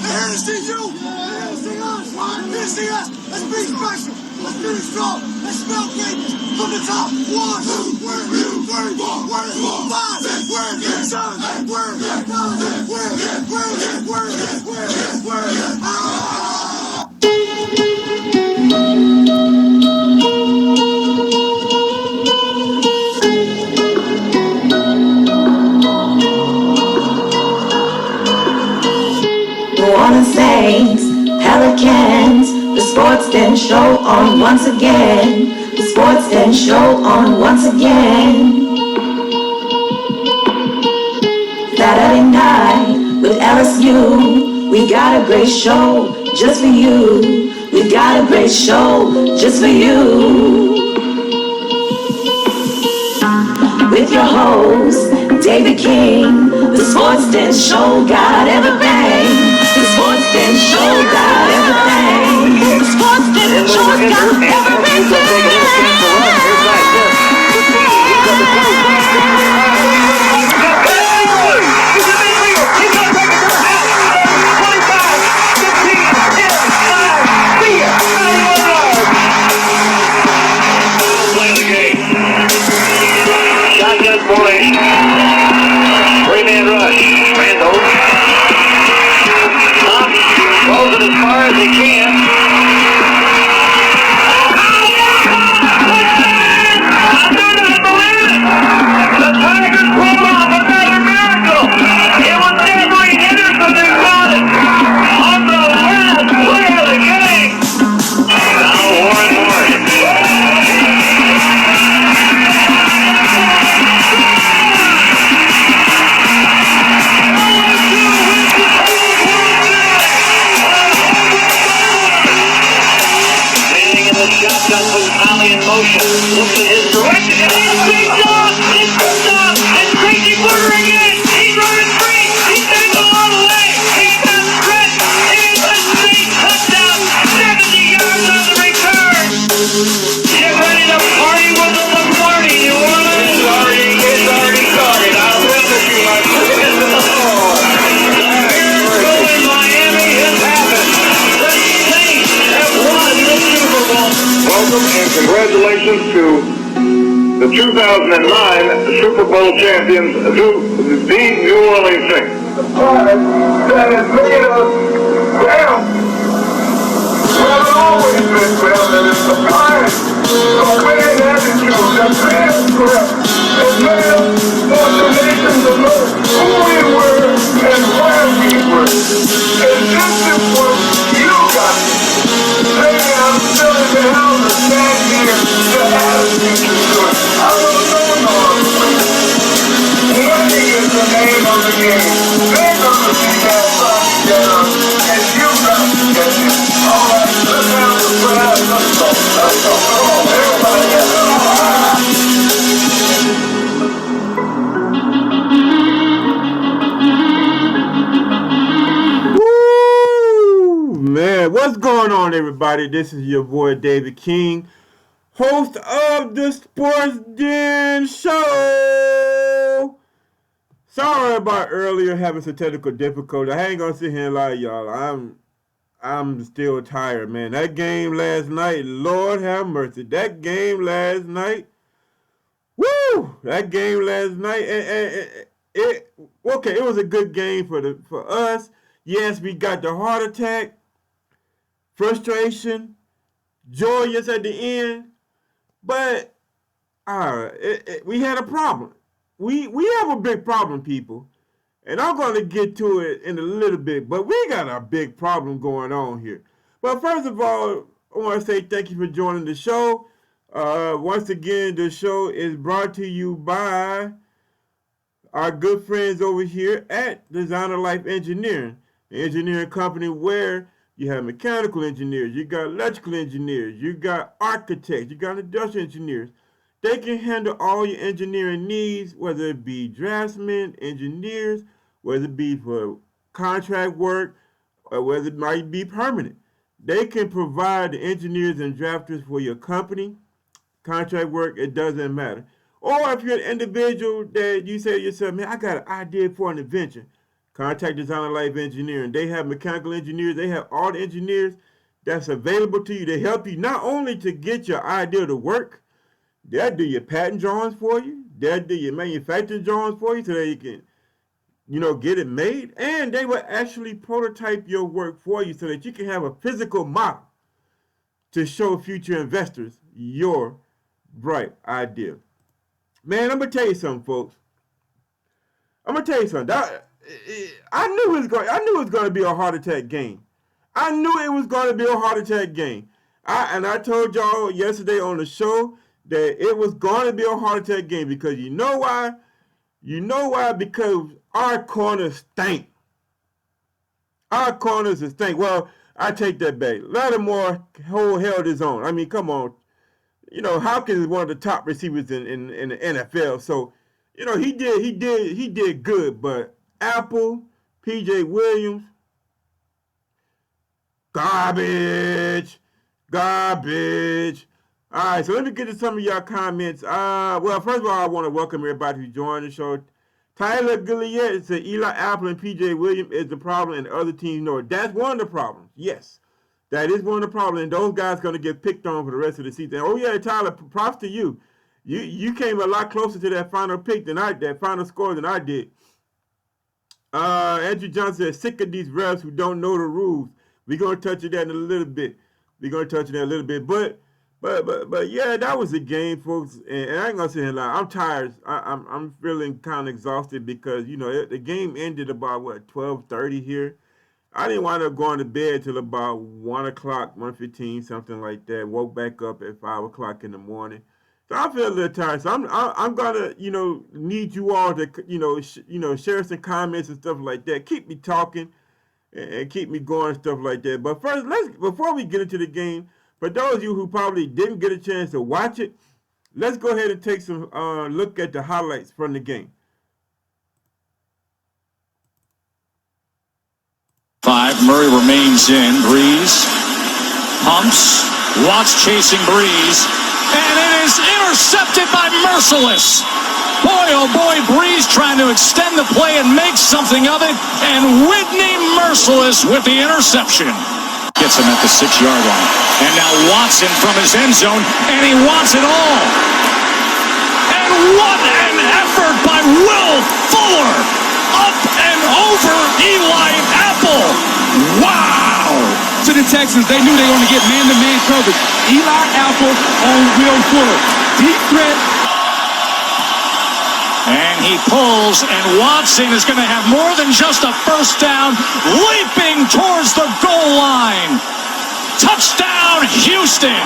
They're here to see you. They're here to see us. They're here to see us. Let's be special. Let's finish strong. Let's smell greatness from the top. 1, 2, 3, 4, 5. Word, son. Word, word. Orelans Saints, Pelicans, the sports den show on once again. The sports den show on once again. Saturday night with LSU, we got a great show just for you. We got a great show just for you. With your host, David King, the sports den show got everything. The sports den show got everything. The sports den show got Formation. 3-man rush. Randall. Top. Throws it as far as he can. I do not believe it. The Tigers pulled off another miracle. It was Avery Henderson that got it. On the last play of the game. Now Warren Morgan. Shotgun with Ollie in motion. Looks in his direction and he's picked off! It's picked off! It's Tracy Porter again! He's running free! He's going to go all the way! He's got stretch! It is a straight touchdown! 70 yards on the return! Get ready to party with the Lombardi, New Orleans! It's already started. I'll promise you, my friend. Here's going Miami has happened. The Saints have won the Super Bowl. Welcome and congratulations to the 2009 Super Bowl champions, the New Orleans Saints. The product that has made us well. Well, always been well, and it's the product of winning attitude that transcript has made us for the nation to know who we were and where we were. And this is what you got. Maybe I'm still in the house to stand here to have a future to it. I don't know. Money is the name of the game. They're going to see that fun together, and you got to get it. All right, let's have the crowd. Let's go. Come on, everybody get it. Man, what's going on, everybody? This is your boy David King, host of the Sports Den Show. Sorry about earlier having some technical difficulty. I ain't gonna sit here and lie to y'all. I'm still tired, man. That game last night, Lord have mercy. That game last night, woo! That game last night, it was a good game for us. Yes, we got the heart attack. Frustration, joyous at the end, but we had a problem. We have a big problem, people, and I'm going to get to it in a little bit, but we got a big problem going on here. But first of all, I want to say thank you for joining the show. Once again, the show is brought to you by our good friends over here at Designer Life Engineering, the engineering company where you have mechanical engineers, you got electrical engineers, you got architects, you got industrial engineers. They can handle all your engineering needs, whether it be draftsmen, engineers, whether it be for contract work, or whether it might be permanent. They can provide the engineers and drafters for your company, contract work, it doesn't matter. Or if you're an individual that you say to yourself, man, I got an idea for an invention, Contact Designer Life Engineering. They have mechanical engineers. They have all the engineers that's available to you. They help you not only to get your idea to work, they'll do your patent drawings for you. They'll do your manufacturing drawings for you so that you can, get it made. And they will actually prototype your work for you so that you can have a physical model to show future investors your bright idea. Man, I'm going to tell you something, folks. I'm going to tell you something. I knew it was going to be a heart attack game. I knew it was going to be a heart attack game. I told y'all yesterday on the show that it was going to be a heart attack game because you know why? Because our corners stink. Our corners stink. Well, I take that back. Lattimore held his own. I mean, come on. Hopkins is one of the top receivers in the NFL. So, he did good. But Apple, P.J. Williams, garbage. All right, so let me get to some of y'all comments. Well, first of all, I want to welcome everybody who joined the show. Tyler Gilliard said Eli Apple and P.J. Williams is the problem, and the other teams know it. That's one of the problems. Yes, that is one of the problems, and those guys going to get picked on for the rest of the season. Oh yeah, Tyler, props to you. You came a lot closer to that final pick that final score than I did. Andrew Johnson said sick of these refs who don't know the rules. We're gonna touch that in a little bit. But yeah, that was the game, folks. And I ain't gonna sit here and lie. I'm tired. I'm feeling kind of exhausted because the game ended about 12:30 here. I didn't wind up going to bed till about 1 o'clock, 1:15, something like that. Woke back up at 5 o'clock in the morning. So I feel a little tired. So I'm gonna need you all to share some comments and stuff like that. Keep me talking and keep me going and stuff like that. But first, before we get into the game. For those of you who probably didn't get a chance to watch it, let's go ahead and take some look at the highlights from the game. 5, Murray remains in. Breeze pumps. Watts chasing Breeze. And it is intercepted by Merciless. Boy, oh boy, Breeze trying to extend the play and make something of it. And Whitney Merciless with the interception. Gets him at the 6-yard line. And now Watson from his end zone, and he wants it all. And what an effort by Will Fuller. Up and over Eli Apple. Wow. To the Texans, they knew they were going to get man-to-man coverage. Eli Apple on Will Fuller. Deep threat. And he pulls, and Watson is going to have more than just a first down, leaping towards the goal line. Touchdown, Houston.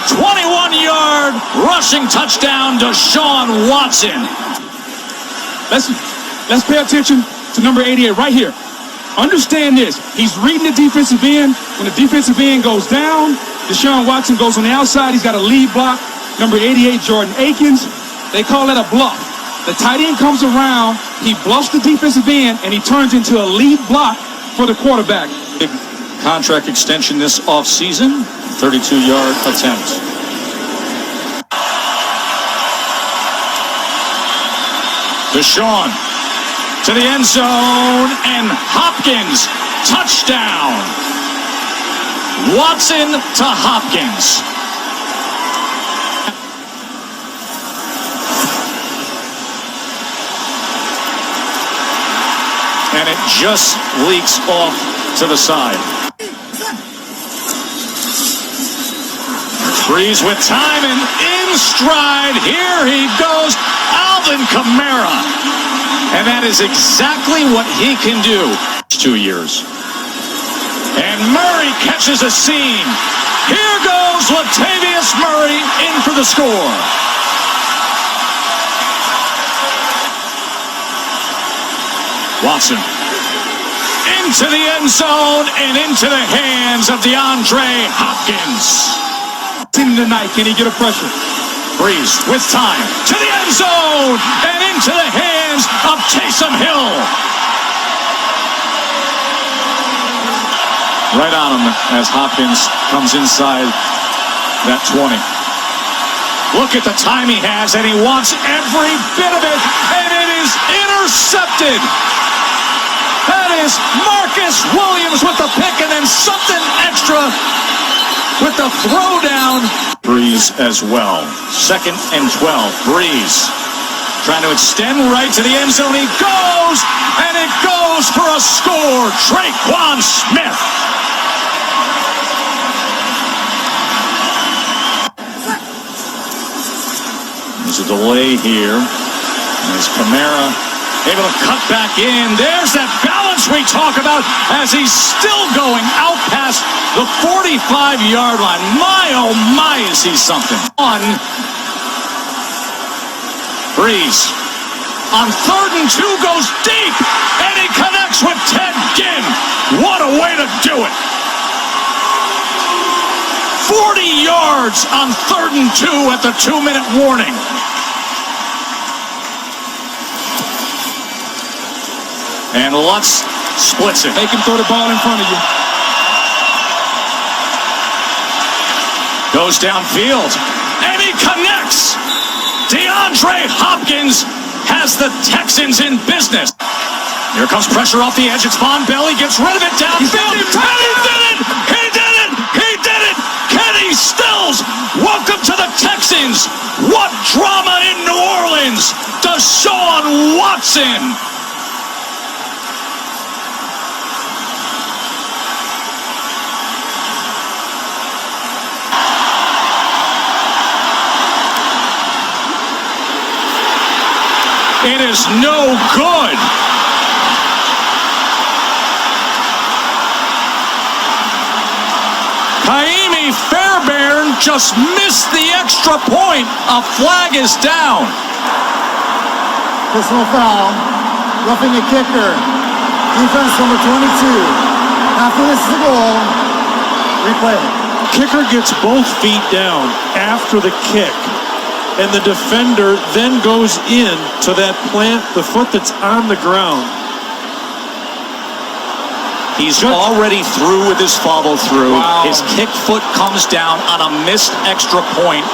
21-yard rushing touchdown to Deshaun Watson. Let's pay attention to number 88 right here. Understand this. He's reading the defensive end. When the defensive end goes down, Deshaun Watson goes on the outside. He's got a lead block. Number 88, Jordan Akins. They call it a bluff. The tight end comes around, he bluffs the defensive end, and he turns into a lead block for the quarterback. Big contract extension this offseason, 32-yard attempt. Deshaun to the end zone, and Hopkins, touchdown. Watson to Hopkins. And it just leaks off to the side. Breeze with time and in stride. Here he goes, Alvin Kamara. And that is exactly what he can do. 2 years. And Murray catches a seam. Here goes Latavius Murray in for the score. Watson into the end zone and into the hands of DeAndre Hopkins. Tonight, can he get a pressure? Breeze with time to the end zone and into the hands of Taysom Hill. Right on him as Hopkins comes inside that 20. Look at the time he has, and he wants every bit of it, and it is intercepted. is Marcus Williams with the pick, and then something extra with the throwdown. Breeze as well. 2nd and 12. Breeze trying to extend right to the end zone. He goes, and it goes for a score. Traquan Smith. There's a delay here. As Kamara able to cut back in. There's that balance we talk about as he's still going out past the 45-yard line. My, oh my, is he something. Breeze on 3rd and 2 goes deep, and he connects with Ted Ginn. What a way to do it. 40 yards on 3rd and 2 at the 2-minute warning. And Lutz splits it. Make him throw the ball in front of you. Goes downfield, and he connects. DeAndre Hopkins has the Texans in business. Here comes pressure off the edge. It's Von Bell. He gets rid of it downfield. And he did it! He did it! He did it! Kenny Stills, welcome to the Texans. What drama in New Orleans? Deshaun Watson. It is no good. Kaimi Fairbairn just missed the extra point. A flag is down. Personal foul. Roughing the kicker. Defense number 22. After this is a goal. Replay. Kicker gets both feet down after the kick, and the defender then goes in to that plant, the foot that's on the ground. He's already through with his follow through. Wow. His kick foot comes down on a missed extra point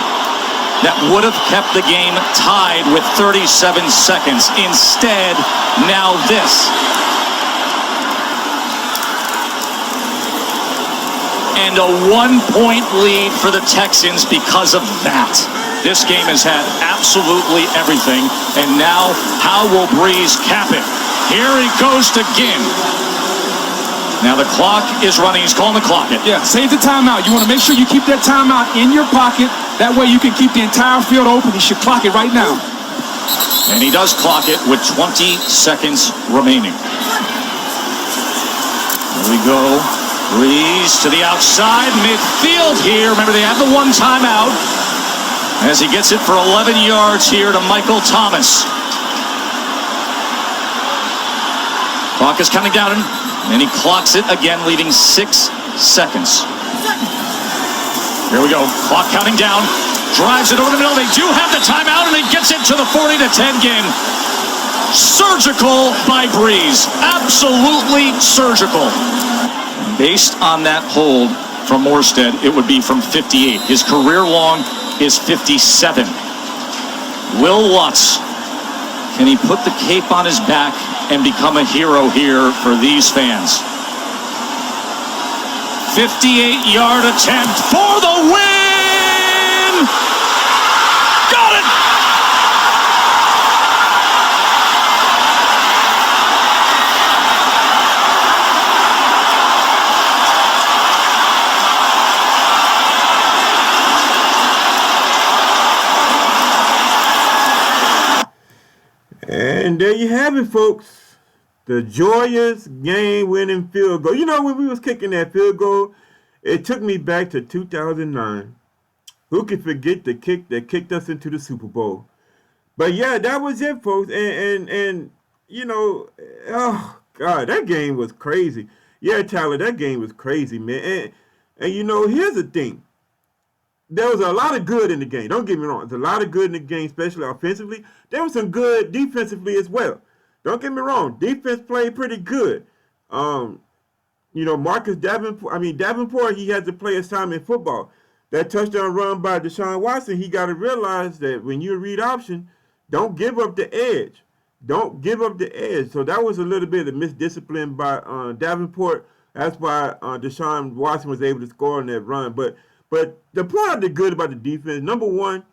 that would have kept the game tied with 37 seconds. Instead, now this. And a 1-point lead for the Texans because of that. This game has had absolutely everything. And now, how will Breeze cap it? Here he goes to Ginn. Now the clock is running. He's calling the clock in. Yeah, save the timeout. You want to make sure you keep that timeout in your pocket. That way you can keep the entire field open. He should clock it right now. And he does clock it with 20 seconds remaining. Here we go. Breeze to the outside, midfield here. Remember, they have the one timeout. As he gets it for 11 yards here to Michael Thomas. Clock is coming down, and he clocks it again, leaving 6 seconds. Here we go. Clock counting down. Drives it over the middle. They do have the timeout, and he gets it to the 40-10 game. Surgical by Breeze. Absolutely surgical. Based on that hold from Morstead, it would be from 58. His career long is 57. Will Lutz, can he put the cape on his back and become a hero here for these fans? 58-yard attempt for the win! Got it! And there you have it, folks. The joyous game-winning field goal. You know, when we was kicking that field goal, it took me back to 2009. Who could forget the kick that kicked us into the Super Bowl? But yeah, that was it, folks. And you know, oh God, that game was crazy. Yeah, Tyler, that game was crazy, man. And you know, here's the thing. There was a lot of good in the game. Don't get me wrong. There's a lot of good in the game, especially offensively. There was some good defensively as well. Don't get me wrong. Defense played pretty good. You know, Davenport, he had to play his time in football. That touchdown run by Deshaun Watson, he got to realize that when you read option, don't give up the edge. Don't give up the edge. So that was a little bit of misdiscipline by Davenport. That's why Deshaun Watson was able to score on that run. But the part of the good about the defense, number one,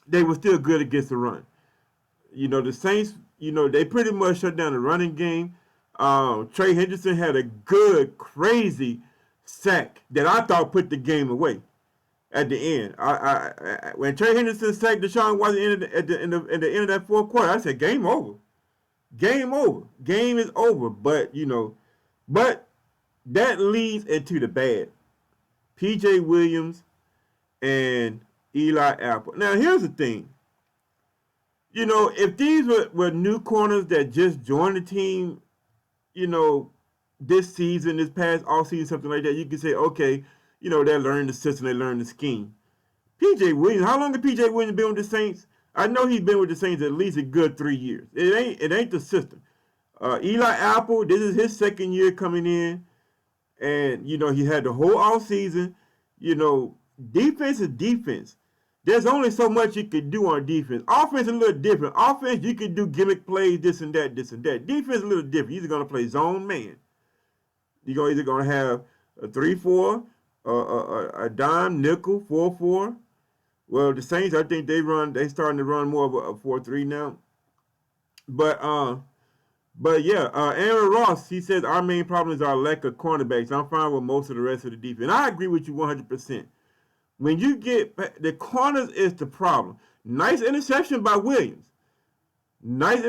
they were still good against the run. The Saints, they pretty much shut down the running game. Trey Henderson had a good, crazy sack that I thought put the game away at the end. When Trey Henderson sacked Deshaun Watson at the end of that fourth quarter, I said, game over. Game over. Game is over. But that leads into the bad. P.J. Williams and Eli Apple. Now, here's the thing. If these were new corners that just joined the team, this season, this past offseason, something like that, you can say, okay, they're learning the system, they learn the scheme. P.J. Williams, how long has P.J. Williams been with the Saints? I know he's been with the Saints at least a good 3 years. It ain't the system. Eli Apple, this is his second year coming in, and he had the whole offseason. Defense is defense. There's only so much you can do on defense. Offense is a little different. Offense, you can do gimmick plays, this and that, this and that. Defense is a little different. You're either going to play zone man. You're either going to have a 3-4, a dime, nickel, 4-4. Well, the Saints, I think they starting to run more of a 4-3 now. But yeah, Aaron Ross, he says our main problem is our lack of cornerbacks. I'm fine with most of the rest of the defense. I agree with you 100%. When you get the corners is the problem. Nice interception by Williams. One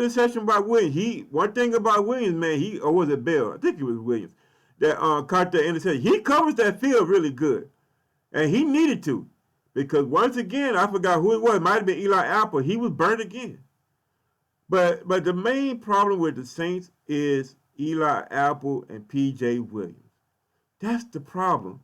thing about Williams, man, or was it Bell? I think it was Williams that caught that interception. He covers that field really good, and he needed to, because once again, I forgot who it was. It might have been Eli Apple. He was burnt again. But the main problem with the Saints is Eli Apple and P.J. Williams. That's the problem.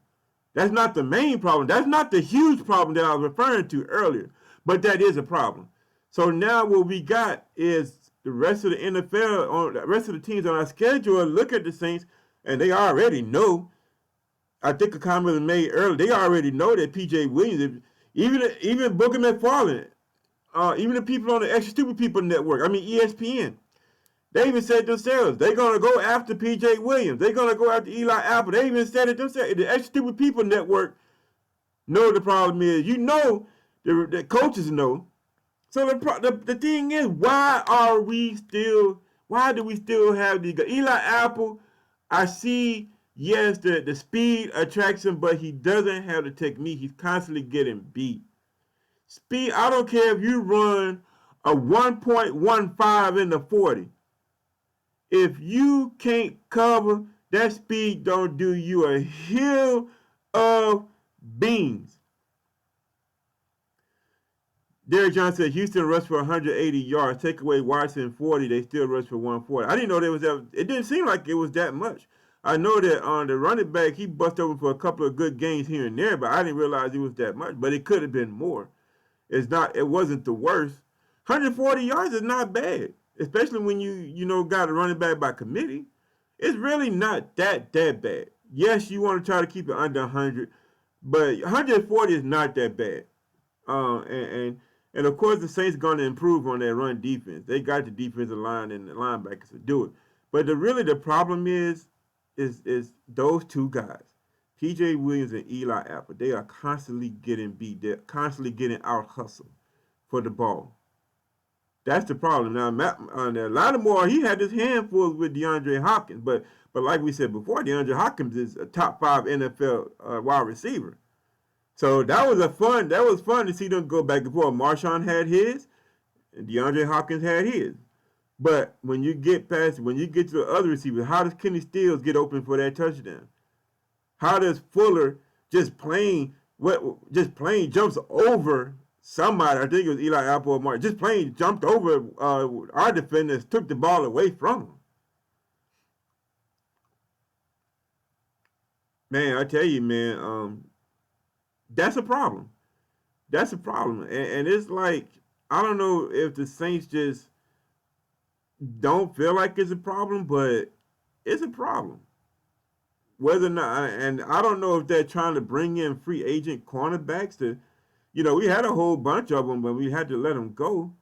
That's not the main problem. That's not the huge problem that I was referring to earlier. But that is a problem. So now what we got is the rest of the NFL, the rest of the teams on our schedule look at the Saints, and they already know. I think a comment was made earlier. They already know that P.J. Williams, even Booker McFarland, even the people on the Extra Stupid People Network, ESPN, they even said themselves, they're going to go after P.J. Williams. They're going to go after Eli Apple. They even said it themselves. The Extra Stupid People Network know the problem is. The coaches know. So the thing is, why do we still have these guys? Eli Apple, I see, yes, the speed attracts him, but he doesn't have the technique. He's constantly getting beat. Speed, I don't care if you run a 1.15 in the 40. If you can't cover, that speed don't do you a hill of beans. Derek John said Houston rushed for 180 yards. Take away Watson 40, they still rushed for 140. I didn't know there was that. It didn't seem like it was that much. I know that on the running back, he busted open for a couple of good gains here and there, but I didn't realize it was that much. But it could have been more. It wasn't the worst. 140 yards is not bad, especially when you got a running back by committee. It's really not that bad. Yes, you want to try to keep it under 100, but 140 is not that bad. And of course the Saints going to improve on their run defense. They got the defensive line and the linebackers to do it. But the problem is those two guys, P.J. Williams and Eli Apple. They are constantly getting beat. They're constantly getting out hustled for the ball. That's the problem. Now, Lattimore, he had his handfuls with DeAndre Hopkins, but like we said before, DeAndre Hopkins is a top 5 NFL wide receiver. So that was fun to see them go back and forth. Marshawn had his, and DeAndre Hopkins had his. But when you get to the other receivers, how does Kenny Stills get open for that touchdown? How does Fuller just plain jumps over somebody? I think it was Eli Apple or Mark. Just plain jumped over our defenders, took the ball away from him. Man, I tell you, man, that's a problem. That's a problem. And it's like, I don't know if the Saints just don't feel like it's a problem, but it's a problem. Whether or not, and I don't know if they're trying to bring in free agent cornerbacks to, we had a whole bunch of them, but we had to let them go.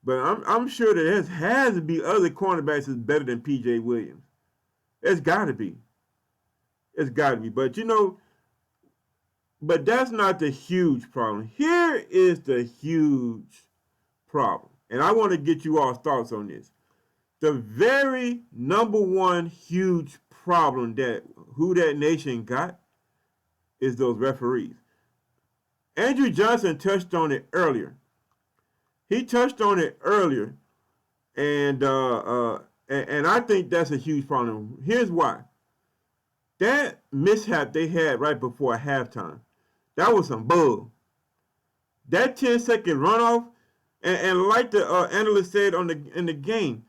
But I'm sure that there has to be other cornerbacks that's better than P.J. Williams. It's got to be. It's got to be. But, but that's not the huge problem. Here is the huge problem. And I want to get you all thoughts on this. The very number one huge problem that Whodat Nation got is those referees. Andrew Johnson touched on it earlier. He touched on it earlier, and I think that's a huge problem. Here's why. That mishap they had right before halftime, that was some bull. That 10-second runoff, and like the analyst said in the game,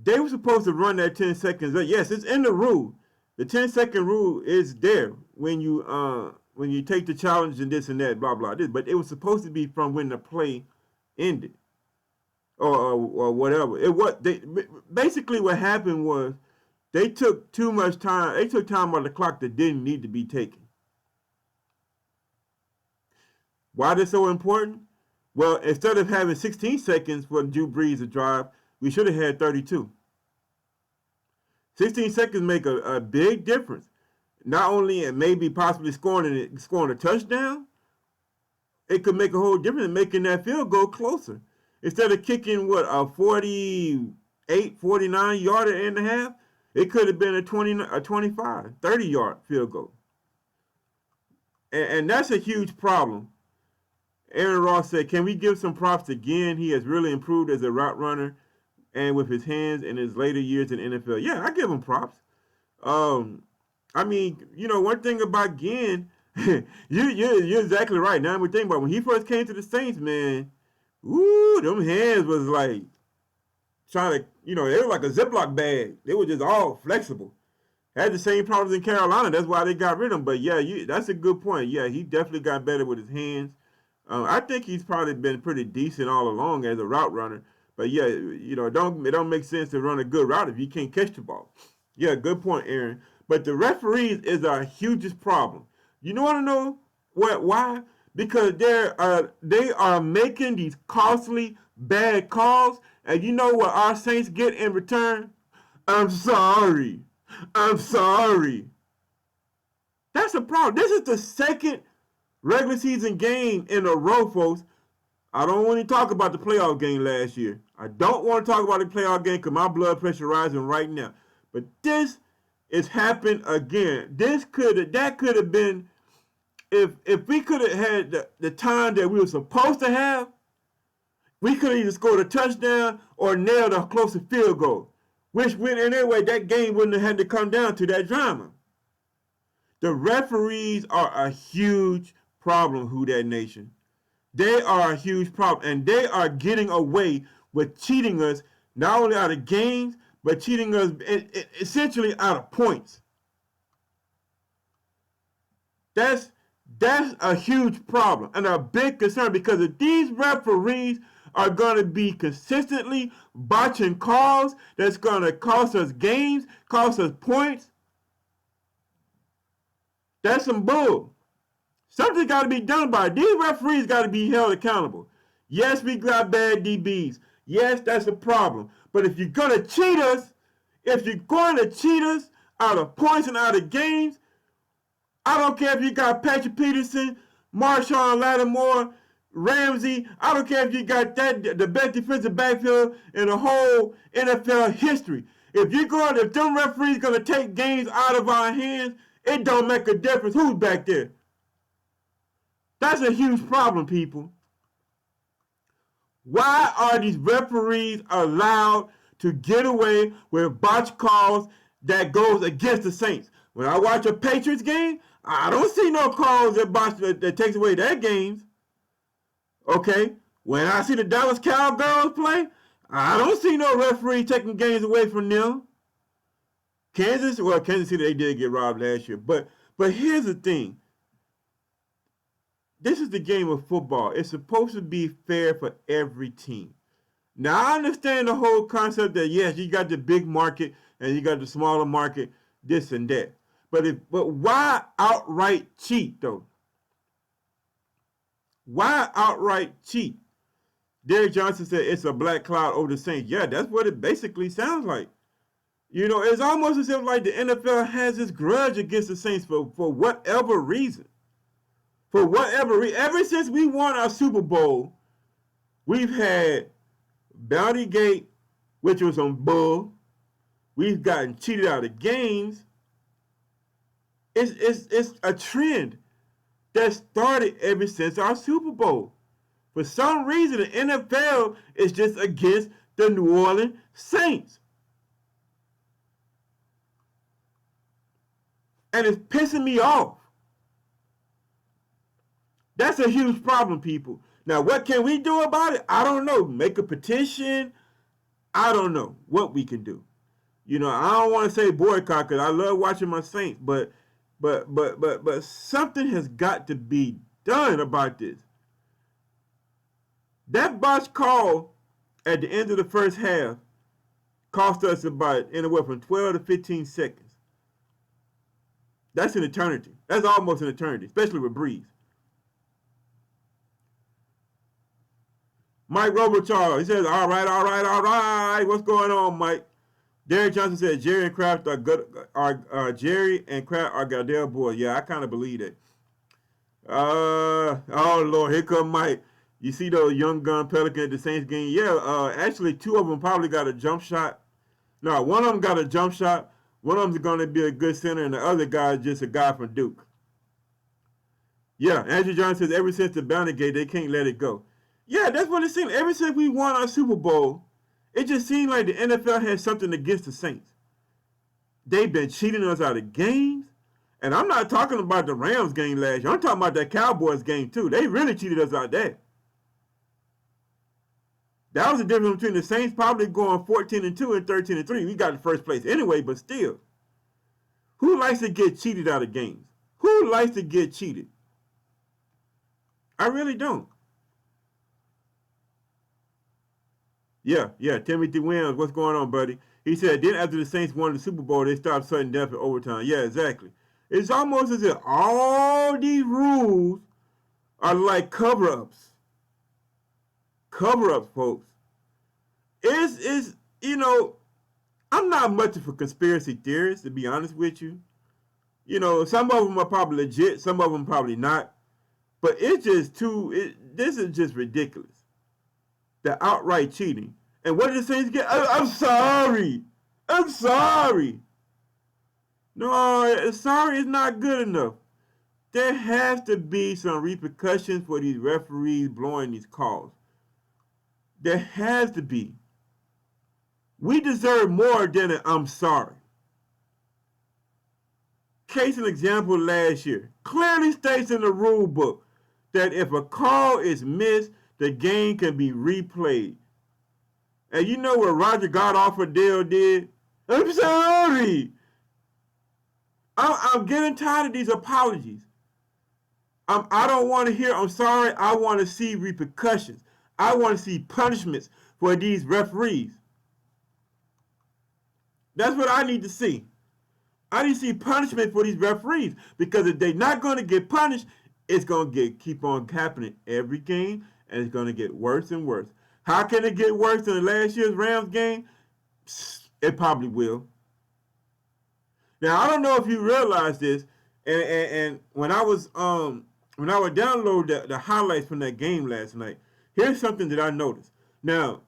they were supposed to run that 10 seconds. Yes, it's in the rule. The 10-second rule is there when you take the challenge and this and that, blah blah this. But it was supposed to be from when the play ended, or whatever. Basically what happened was they took too much time. They took time on the clock that didn't need to be taken. Why is this so important? Well, instead of having 16 seconds for Drew Brees to drive, we should have had 32. 16 seconds make a big difference. Not only and maybe possibly scoring a touchdown, it could make a whole difference in making that field goal closer. Instead of kicking, a 48, 49 yarder and a half, it could have been a 25, 30-yard field goal. And that's a huge problem. Aaron Ross said, can we give some props again? He has really improved as a route runner and with his hands in his later years in the NFL. Yeah, I give him props. I mean, one thing about Ginn, you're exactly right. Now we think about when he first came to the Saints, man, them hands was like trying to, they were like a Ziploc bag. They were just all flexible. Had the same problems in Carolina. That's why they got rid of him. But yeah, that's a good point. Yeah, he definitely got better with his hands. I think he's probably been pretty decent all along as a route runner. But yeah, it don't make sense to run a good route if you can't catch the ball. Yeah, good point, Aaron. But the referees is our hugest problem. You want to know why? Because they are making these costly, bad calls, and you know what our Saints get in return? I'm sorry. That's a problem. This is the second regular season game in a row, folks. I don't want to talk about the playoff game last year. I don't want to talk about the playoff game because my blood pressure rising right now. But this is happened again. That could have been, if we could have had the time that we were supposed to have, we could have either scored a touchdown or nailed a closer field goal. Which went in anyway, that game wouldn't have had to come down to that drama. The referees are a huge problem, Whodat Nation. They are a huge problem, and they are getting away with cheating us not only out of games, but cheating us essentially out of points. That's a huge problem and a big concern, because if these referees are going to be consistently botching calls that's going to cost us games, cost us points, that's some bull. Something got to be done about it. These referees got to be held accountable. Yes, we got bad DBs. Yes, that's a problem. But if you're going to cheat us, out of points and out of games, I don't care if you got Patrick Peterson, Marshawn Lattimore, Ramsey. I don't care if you got the best defensive backfield in the whole NFL history. If them referees going to take games out of our hands, it don't make a difference who's back there. That's a huge problem, people. Why are these referees allowed to get away with botch calls that goes against the Saints? When I watch a Patriots game, I don't see no calls that takes away their games. Okay? When I see the Dallas Cowgirls play, I don't see no referee taking games away from them. Kansas City, they did get robbed last year. But here's the thing. This is the game of football. It's supposed to be fair for every team. Now, I understand the whole concept that, yes, you got the big market and you got the smaller market, this and that. But why outright cheat, though? Why outright cheat? Derek Johnson said it's a black cloud over the Saints. Yeah, that's what it basically sounds like. You know, it's almost as if like the NFL has this grudge against the Saints for whatever reason. For whatever reason. Ever since we won our Super Bowl, we've had Bounty Gate, which was on bull. We've gotten cheated out of games. It's a trend that started ever since our Super Bowl. For some reason, the NFL is just against the New Orleans Saints. And it's pissing me off. That's a huge problem, people. Now, what can we do about it? I don't know. Make a petition? I don't know what we can do. You know, I don't want to say boycott because I love watching my Saints, but something has got to be done about this. That botch call at the end of the first half cost us about anywhere from 12 to 15 seconds. That's an eternity. That's almost an eternity, especially with Breeze. Mike Robichaud, he says, all right. What's going on, Mike? Derek Johnson said Jerry and Kraft are good. Jerry and Kraft are Goddell boys. Yeah, I kind of believe that. Oh Lord, here come Mike. You see those young gun Pelican at the Saints game? Yeah, actually, two of them probably got a jump shot. No, one of them got a jump shot. One of them's going to be a good center, and the other guy is just a guy from Duke. Yeah, Andrew Johnson says ever since the Bounty Gate, they can't let it go. Yeah, that's what it seemed. Ever since we won our Super Bowl, it just seemed like the NFL had something against the Saints. They've been cheating us out of games. And I'm not talking about the Rams game last year. I'm talking about that Cowboys game, too. They really cheated us out there. That was the difference between the Saints probably going 14-2 and 13-3. We got in first place anyway, but still. Who likes to get cheated out of games? Who likes to get cheated? I really don't. Yeah, Timothy Williams, what's going on, buddy? He said, then after the Saints won the Super Bowl, they stopped sudden death in overtime. Yeah, exactly. It's almost as if all these rules are like cover-ups. Cover-ups, folks. It's you know, I'm not much of a conspiracy theorist, to be honest with you. You know, some of them are probably legit, some of them probably not. But it's just this is just ridiculous. The outright cheating. And what did the Saints get? I'm sorry. No, sorry is not good enough. There has to be some repercussions for these referees blowing these calls. There has to be. We deserve more than an I'm sorry. Case in example last year. Clearly states in the rule book that if a call is missed, the game can be replayed. And you know what Roger Goodell did? I'm sorry. I'm getting tired of these apologies. I don't want to hear I'm sorry. I want to see repercussions. I want to see punishments for these referees. That's what I need to see. I need to see punishment for these referees, because if they're not going to get punished, it's going to keep on happening every game, and it's going to get worse and worse. How can it get worse than last year's Rams game? It probably will. Now, I don't know if you realize this, and when I was download the highlights from that game last night, here's something that I noticed. Now,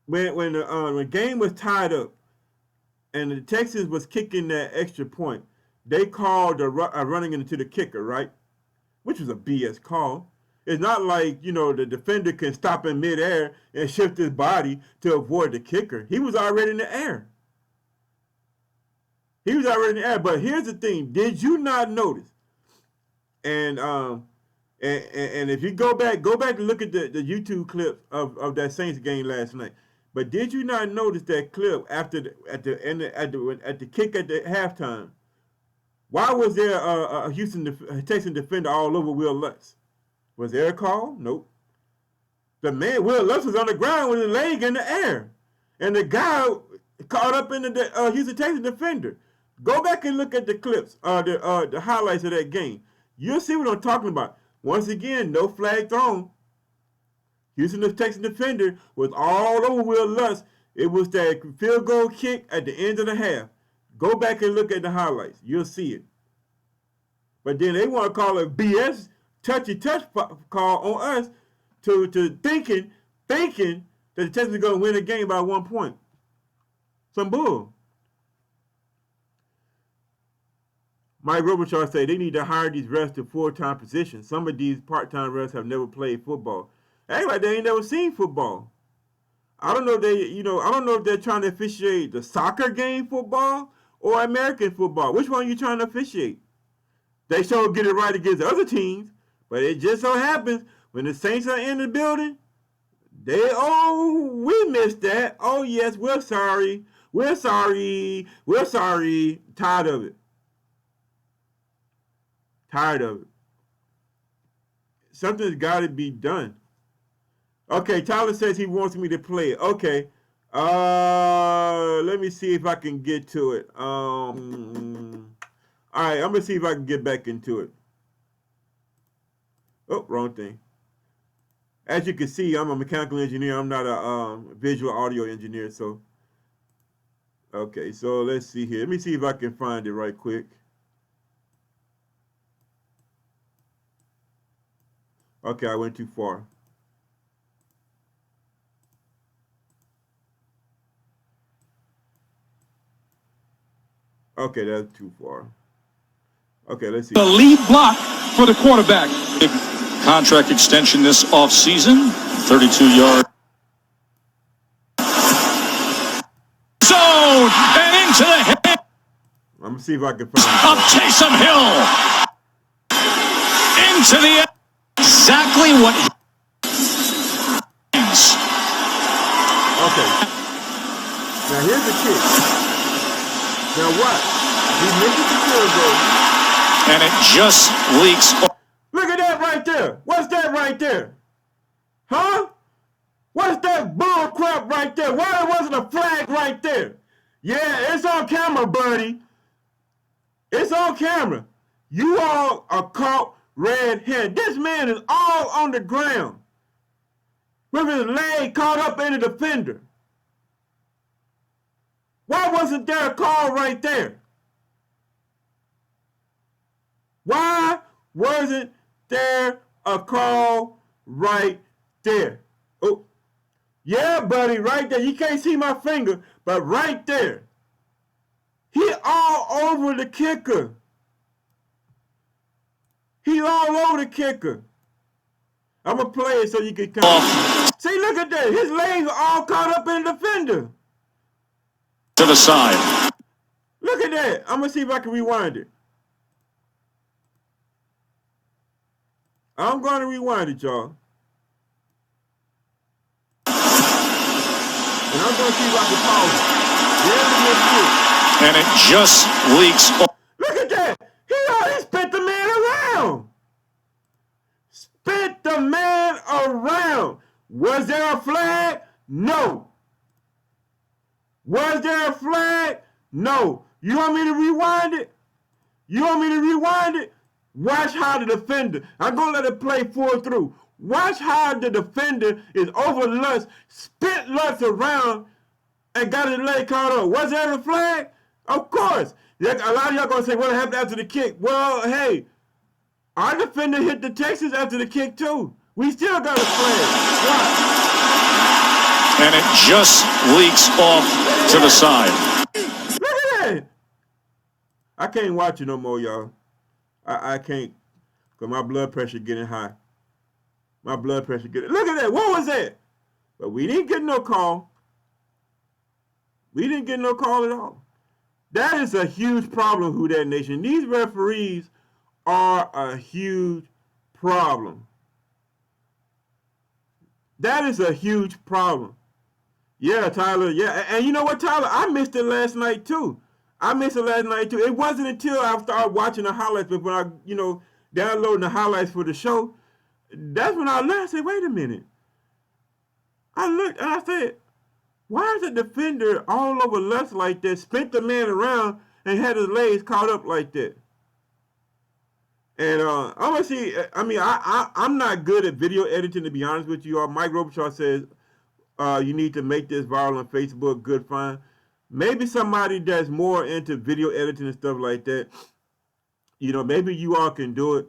when the game was tied up and the Texans was kicking that extra point, they called running into the kicker, right? Which was a BS call. It's not like, you know, the defender can stop in midair and shift his body to avoid the kicker. He was already in the air. But here's the thing. Did you not notice? And if you go back and look at the YouTube clip of that Saints game last night. But did you not notice that clip at the kick at the halftime? Why was there a Texan defender all over Will Lutz? Was there a call? Nope. The man, Will Lutz, was on the ground with his leg in the air. And the guy caught up in the Houston Texans defender. Go back and look at the clips, the highlights of that game. You'll see what I'm talking about. Once again, no flag thrown. Houston Texans defender was all over Will Lutz. It was that field goal kick at the end of the half. Go back and look at the highlights. You'll see it. But then they want to call it BS touchy touch call on us to thinking that the Texans are going to win a game by 1 point. Some bull. Mike Robichaud say they need to hire these refs to full-time positions. Some of these part-time refs have never played football. Act like they ain't never seen football. I don't know if they're trying to officiate the soccer game football or American football. Which one are you trying to officiate? They sure get it right against the other teams, but it just so happens when the Saints are in the building, we missed that. Oh yes, we're sorry. We're sorry. We're sorry. Tired of it. Tired of it. Something's got to be done. Okay, Tyler says he wants me to play it. Okay. Let me see if I can get to it. All right, I'm going to see if I can get back into it. Oh, wrong thing. As you can see, I'm a mechanical engineer. I'm not a visual audio engineer, so. Okay, so let's see here. Let me see if I can find it right quick. Okay, I went too far. Okay, that's too far. Okay, let's see. The lead block for the quarterback. Big contract extension this offseason. 32-yard. Zone and into the head I'm going to see if I can find of it. Taysom Hill. Into the end. Exactly what he means. Okay. Now here's the kick. Now what? He misses the field goal. And it just leaks. Look at that right there. What's that right there? Huh? What's that bull crap right there? Why wasn't a flag right there? Yeah, it's on camera, buddy. It's on camera. You all are caught red-handed. This man is all on the ground with his leg caught up in the defender. Why wasn't there a call right there? Why wasn't there a call right there? Oh, yeah, buddy, right there. You can't see my finger, but right there. He all over the kicker. He's all over the kicker. I'm going to play it so you can come. See, look at that. His legs are all caught up in the defender. To the side. Look at that. I'm going to see if I can rewind it. I'm going to rewind it, y'all. And I'm going to see if I can pause it. And it just leaks. Look at that. He already spit the man around. Spit the man around. Was there a flag? No. Was there a flag? No. You want me to rewind it? You want me to rewind it? Watch how the defender, I'm going to let it play full through. Watch how the defender is over Lutz, spit Lutz around, and got his leg caught up. Was there a flag? Of course. A lot of y'all going to say, what happened after the kick? Well, hey, our defender hit the Texans after the kick, too. We still got a flag. Watch. And it just leaks off to the side. Look at that. I can't watch it no more, y'all. I can't, because my blood pressure getting high. My blood pressure getting, look at that. What was that? But we didn't get no call. We didn't get no call at all. That is a huge problem, Whodat Nation. These referees are a huge problem. That is a huge problem. Yeah, Tyler. Yeah, and you know what, Tyler? I missed it last night, too. It wasn't until I started watching the highlights, but when I, downloading the highlights for the show, that's when I learned. I said, wait a minute. I looked and I said, why is the defender all over Lutz like that, spent the man around, and had his legs caught up like that? And I'm gonna see. I mean, I'm not good at video editing, to be honest with you. Mike Robichaud says you need to make this viral on Facebook. Good, fine. Maybe somebody that's more into video editing and stuff like that. You know, maybe you all can do it.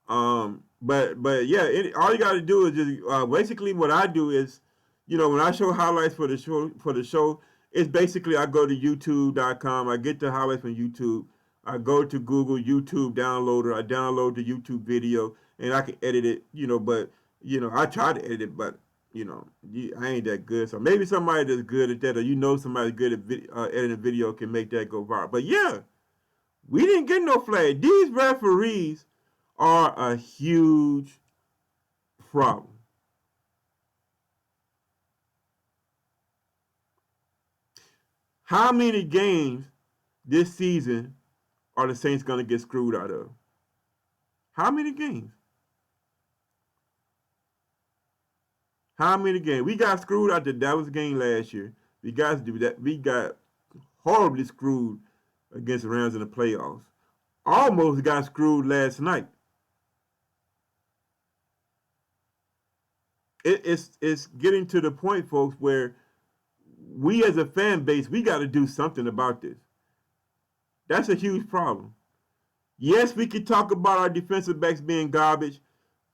But yeah, all you got to do is just basically what I do is, you know, when I show highlights for the show, it's basically I go to YouTube.com. I get the highlights from YouTube. I go to Google YouTube downloader. I download the YouTube video, and I can edit it. You know, but you know, I try to edit it, but you know, I ain't that good. So maybe somebody that's good at that, or you know, somebody good at editing video can make that go viral. But yeah, we didn't get no flag. These referees are a huge problem. How many games this season are the Saints going to get screwed out of? How many games? How many games? We got screwed out the Dallas game last year. We got horribly screwed against the Rams in the playoffs. Almost got screwed last night. It's getting to the point, folks, where we as a fan base, we got to do something about this. That's a huge problem. Yes, we could talk about our defensive backs being garbage,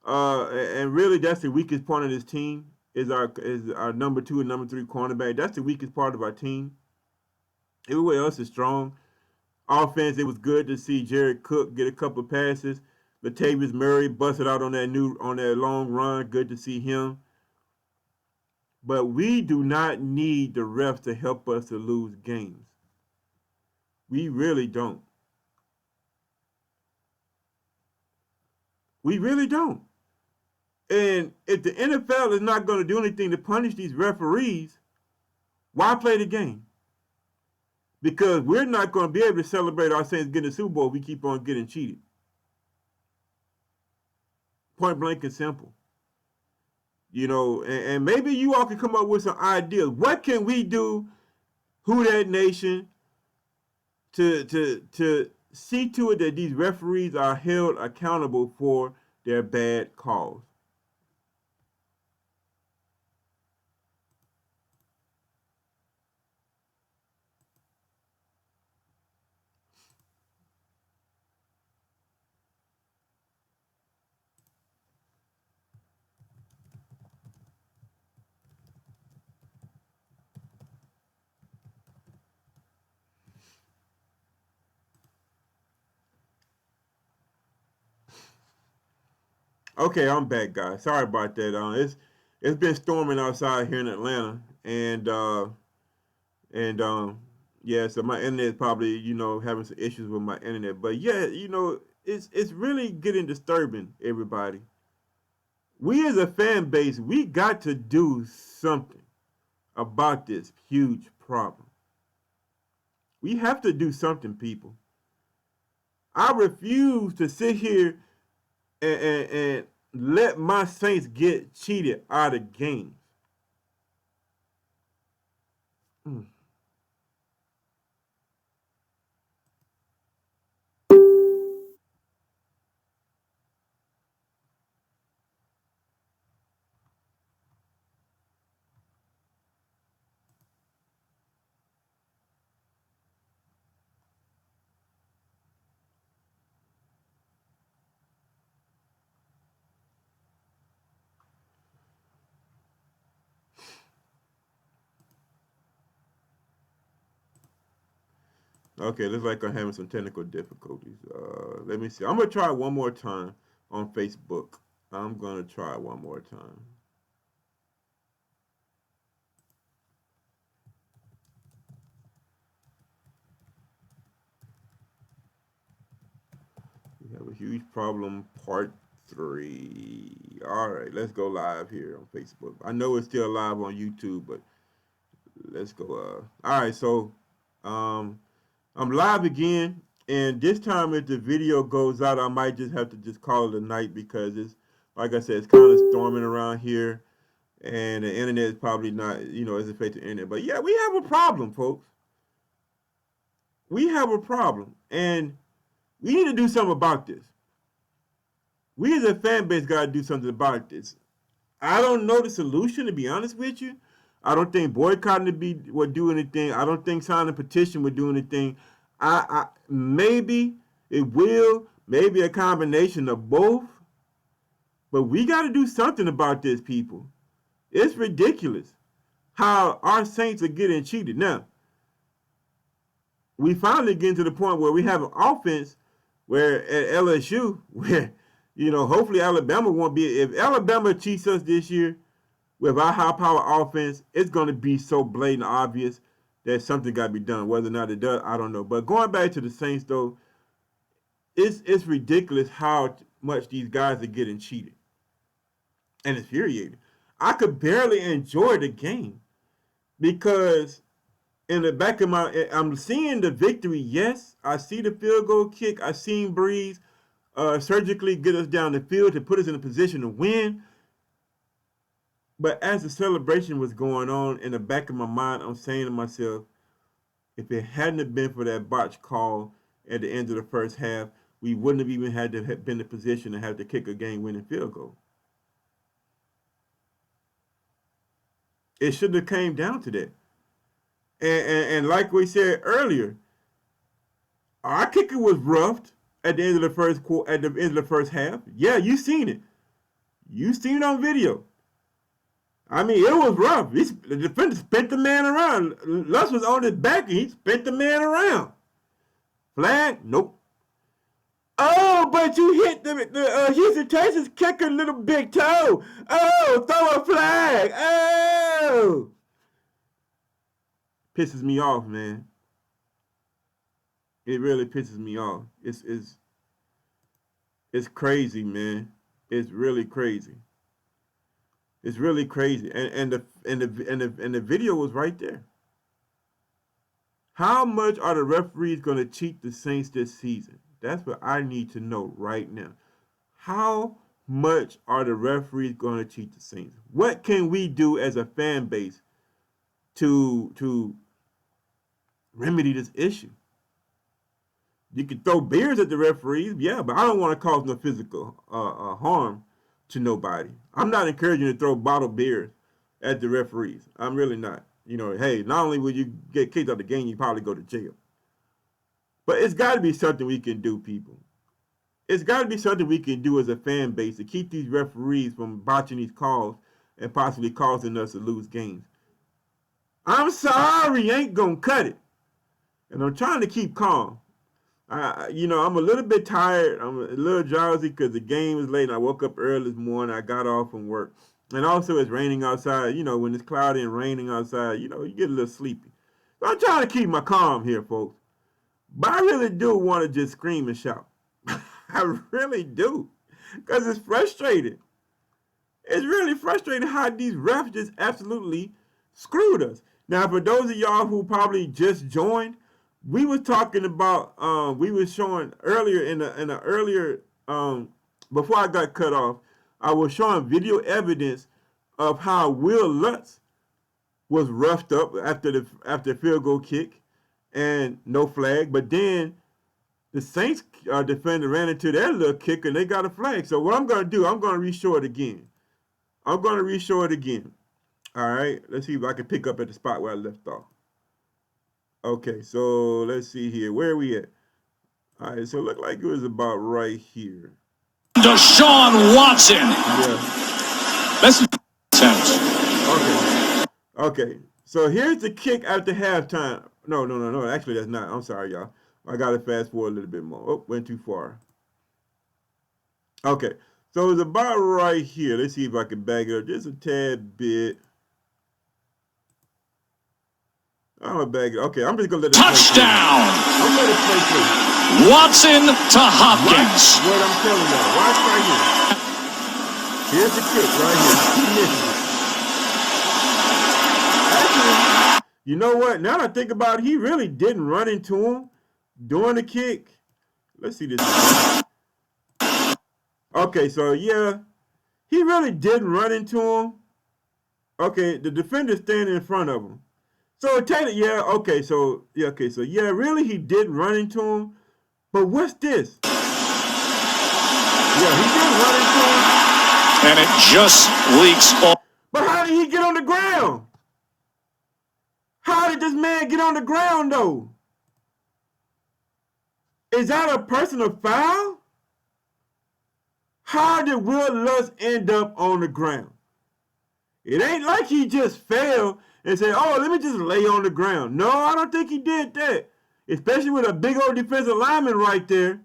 and really that's the weakest part of this team is our number 2 and number 3 cornerback. That's the weakest part of our team. Everywhere else is strong. Offense, it was good to see Jared Cook get a couple passes. Latavius Murray busted out on that long run. Good to see him. But we do not need the refs to help us to lose games. We really don't. We really don't. And if the NFL is not going to do anything to punish these referees, why play the game? Because we're not going to be able to celebrate our Saints getting the Super Bowl if we keep on getting cheated. Point blank and simple. You know, and maybe you all can come up with some ideas. What can we do, Whodat Nation, to see to it that these referees are held accountable for their bad calls? Okay, I'm back, guys. Sorry about that. It's been storming outside here in Atlanta, and yeah, so my internet is probably having some issues with my internet. But yeah, it's really getting disturbing. Everybody, we as a fan base, we got to do something about this huge problem. We have to do something, people. I refuse to sit here and let my Saints get cheated out of games. Okay, looks like I'm having some technical difficulties. Let me see. I'm going to try one more time on Facebook. I'm going to try one more time. We have a huge problem, part 3. All right, let's go live here on Facebook. I know it's still live on YouTube, but let's go. All right, so I'm live again, and this time if the video goes out, I might just have to just call it a night because it's, like I said, it's kind of storming around here, and the internet is probably not, as affected the internet. But yeah, we have a problem, folks. We have a problem, and we need to do something about this. We as a fan base got to do something about this. I don't know the solution, to be honest with you. I don't think boycotting would do anything. I don't think signing a petition would do anything. Maybe it will, maybe a combination of both. But we got to do something about this, people. It's ridiculous how our Saints are getting cheated. Now, we finally get to the point where we have an offense where at LSU, where, hopefully Alabama won't be. If Alabama cheats us this year with our high-power offense, it's going to be so blatant obvious that something got to be done. Whether or not it does, I don't know. But going back to the Saints, though, it's ridiculous how much these guys are getting cheated. And it's infuriating. I could barely enjoy the game because in the back of I'm seeing the victory, yes. I see the field goal kick. I seen Breeze surgically get us down the field to put us in a position to win. But as the celebration was going on, in the back of my mind, I'm saying to myself, if it hadn't have been for that botch call at the end of the first half, we wouldn't have even had to have been in a position to have to kick a game-winning field goal. It shouldn't have came down to that. And like we said earlier, our kicker was roughed at the end of the first half. Yeah, you seen it. You seen it on video. I mean, it was rough. The defender spent the man around. Luss was on his back and he spent the man around. Flag? Nope. Oh, but you hit the Houston Texans kicker little big toe. Oh, throw a flag. Oh. Pisses me off, man. It really pisses me off. It's crazy, man. It's really crazy. It's really crazy. And the video was right there. How much are the referees going to cheat the Saints this season? That's what I need to know right now. How much are the referees going to cheat the Saints? What can we do as a fan base to remedy this issue? You can throw beers at the referees, yeah, but I don't want to cause no physical harm to nobody. I'm not encouraging you to throw bottled beers at the referees. I'm really not. Hey, not only will you get kicked out of the game, you probably go to jail. But it's got to be something we can do, people. It's got to be something we can do as a fan base to keep these referees from botching these calls and possibly causing us to lose games. I'm sorry, ain't gonna cut it. And I'm trying to keep calm. I'm a little bit tired. I'm a little drowsy because the game is late and I woke up early this morning. I got off from work. And also it's raining outside. When it's cloudy and raining outside, you get a little sleepy. So I'm trying to keep my calm here, folks. But I really do want to just scream and shout. I really do. Because it's frustrating. It's really frustrating how these refs just absolutely screwed us. Now, for those of y'all who probably just joined, we was talking about, we was showing earlier in the earlier, before I got cut off, I was showing video evidence of how Will Lutz was roughed up after the field goal kick and no flag. But then the Saints defender ran into their little kick and they got a flag. So what I'm going to do, I'm going to re-show it again. All right, let's see if I can pick up at the spot where I left off. Okay, so let's see here. Where are we at? All right, so it looked like it was about right here. Deshaun Watson. Yeah. Let's Okay. So here's the kick after halftime. No. Actually, that's not. I'm sorry, y'all. I got to fast forward a little bit more. Oh, went too far. Okay. So it's about right here. Let's see if I can back it up just a tad bit. I'm going to back it. Okay, I'm just going to let it touchdown. I'm going to play through. Watson to Hopkins. Watch what I'm telling you. Watch right here. Here's the kick right here. He misses it. Actually, you know what? Now that I think about it, he really didn't run into him during the kick. Let's see this. Okay, so yeah, he really didn't run into him. Okay, the defender's standing in front of him. So really he didn't run into him. But what's this? Yeah, he did run into him. And it just leaks off. But how did he get on the ground? How did this man get on the ground, though? Is that a personal foul? How did Will Lutz end up on the ground? It ain't like he just fell and said, oh, let me just lay on the ground. No, I don't think he did that. Especially with a big old defensive lineman right there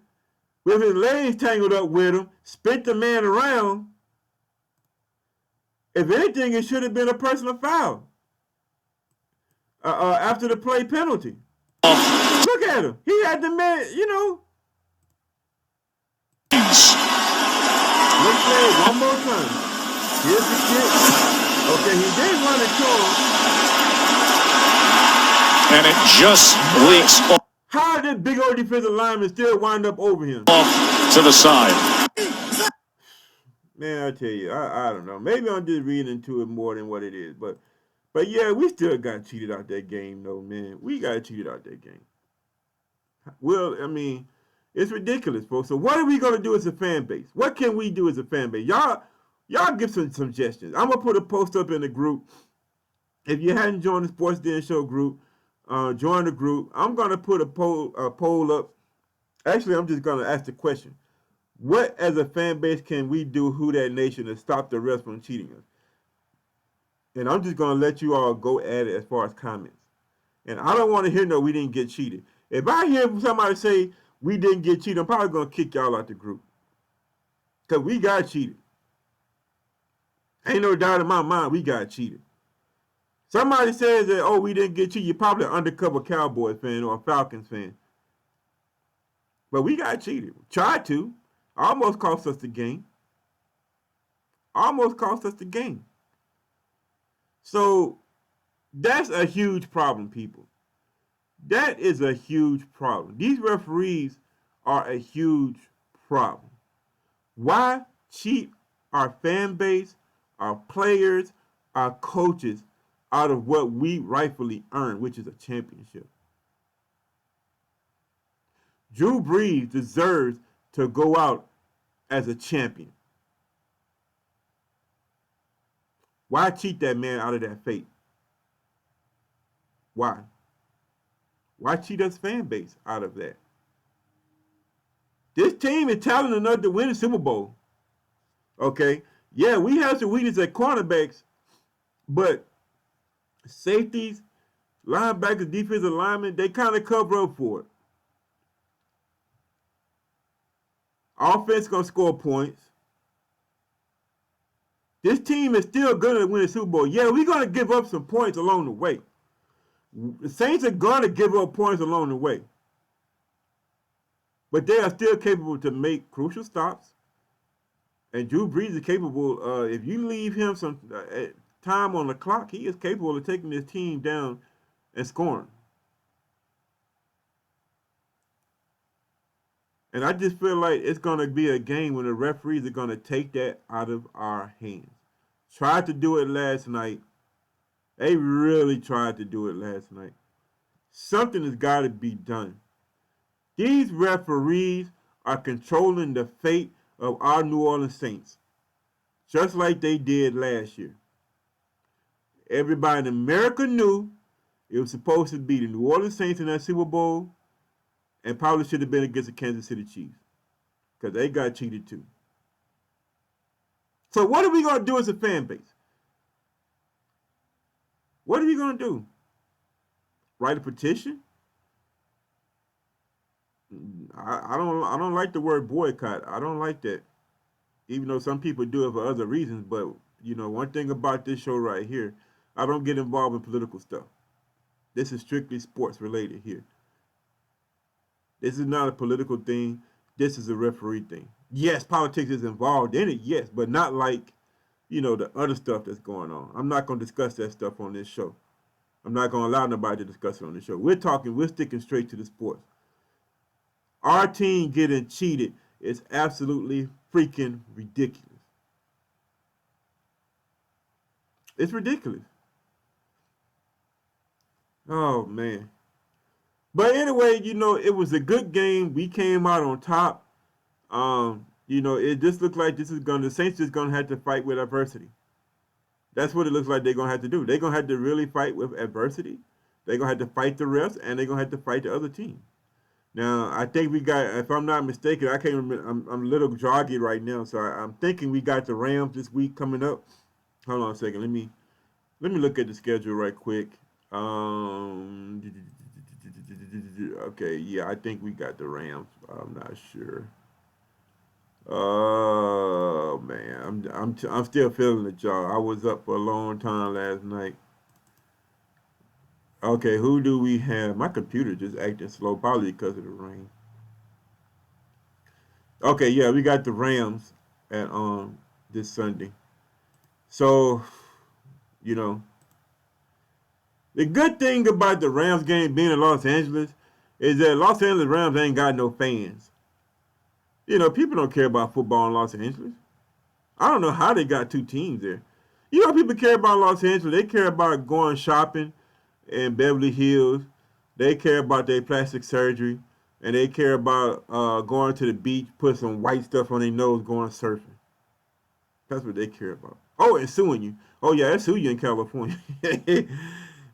with his legs tangled up with him, spit the man around. If anything, it should have been a personal foul after the play penalty. Look at him. He had the man, you know. Let's play it one more time. Here's the kick. Okay, he did run it to him. And it just leaks off. How did big old defensive lineman still wind up over him? Off to the side. Man, I tell you, I don't know. Maybe I'm just reading into it more than what it is. But yeah, we still got cheated out that game, though, man. We got cheated out that game. Well, I mean, it's ridiculous, folks. So what are we going to do as a fan base? What can we do as a fan base? Y'all give some suggestions. I'm going to put a post up in the group. If you hadn't joined the Sports Den Show group, join the group. I'm going to put a poll up. Actually, I'm just going to ask the question. What, as a fan base, can we do, Whodat Nation, to stop the refs from cheating us? And I'm just going to let you all go at it as far as comments. And I don't want to hear no, we didn't get cheated. If I hear somebody say we didn't get cheated, I'm probably going to kick y'all out the group. Because we got cheated. Ain't no doubt in my mind we got cheated. Somebody says that, oh, we didn't get cheated, you're probably an undercover Cowboys fan or a Falcons fan. But we got cheated. Tried to. Almost cost us the game. Almost cost us the game. So that's a huge problem, people. That is a huge problem. These referees are a huge problem. Why cheat our fan base, our players, our coaches out of what we rightfully earn, which is a championship? Drew Brees deserves to go out as a champion. Why cheat that man out of that fate? Why? Why cheat us fan base out of that? This team is talented enough to win the Super Bowl. Okay? Yeah, we have some weakness at cornerbacks, but safeties, linebackers, defensive linemen, they kind of cover up for it. Offense going to score points. This team is still going to win the Super Bowl. Yeah, we're going to give up some points along the way. The Saints are going to give up points along the way. But they are still capable to make crucial stops. And Drew Brees is capable, if you leave him some time on the clock, he is capable of taking this team down and scoring. And I just feel like it's going to be a game when the referees are going to take that out of our hands. Tried to do it last night. They really tried to do it last night. Something has got to be done. These referees are controlling the fate of our New Orleans Saints, just like they did last year. Everybody in America knew it was supposed to be the New Orleans Saints in that Super Bowl, and probably should have been against the Kansas City Chiefs, because they got cheated too. So what are we going to do as a fan base? What are we going to do? Write a petition? I don't like the word boycott. I don't like that. Even though some people do it for other reasons, but you know, one thing about this show right here, I don't get involved in political stuff. This is strictly sports related here. This is not a political thing. This is a referee thing. Yes, politics is involved in it, yes, but not like, you know, the other stuff that's going on. I'm not going to discuss that stuff on this show. I'm not going to allow nobody to discuss it on this show. We're sticking straight to the sports. Our team getting cheated is absolutely freaking ridiculous. It's ridiculous. Oh, man. But anyway, you know, it was a good game. We came out on top. it just looks like the Saints just gonna have to fight with adversity. That's what it looks like they're gonna have to do. They're gonna have to really fight with adversity. They're gonna have to fight the refs, and they're gonna have to fight the other team. Now, I think we got, if I'm not mistaken, I can't remember. I'm a little joggy right now, so I'm thinking we got the Rams this week coming up. Hold on a second. Let me look at the schedule right quick. Okay, yeah, I think we got the Rams. I'm not sure. Oh man, I'm still feeling the jaw. I was up for a long time last night. Okay, who do we have? My computer just acting slow, probably because of the rain. Okay, yeah, we got the Rams at this Sunday. So, you know, the good thing about the Rams game being in Los Angeles is that Los Angeles Rams ain't got no fans. People don't care about football in Los Angeles. I don't know how they got two teams there. People care about Los Angeles. They care about going shopping in Beverly Hills. They care about their plastic surgery. And they care about going to the beach, put some white stuff on their nose, going surfing. That's what they care about. Oh, and suing you. Oh, yeah, they sue you in California.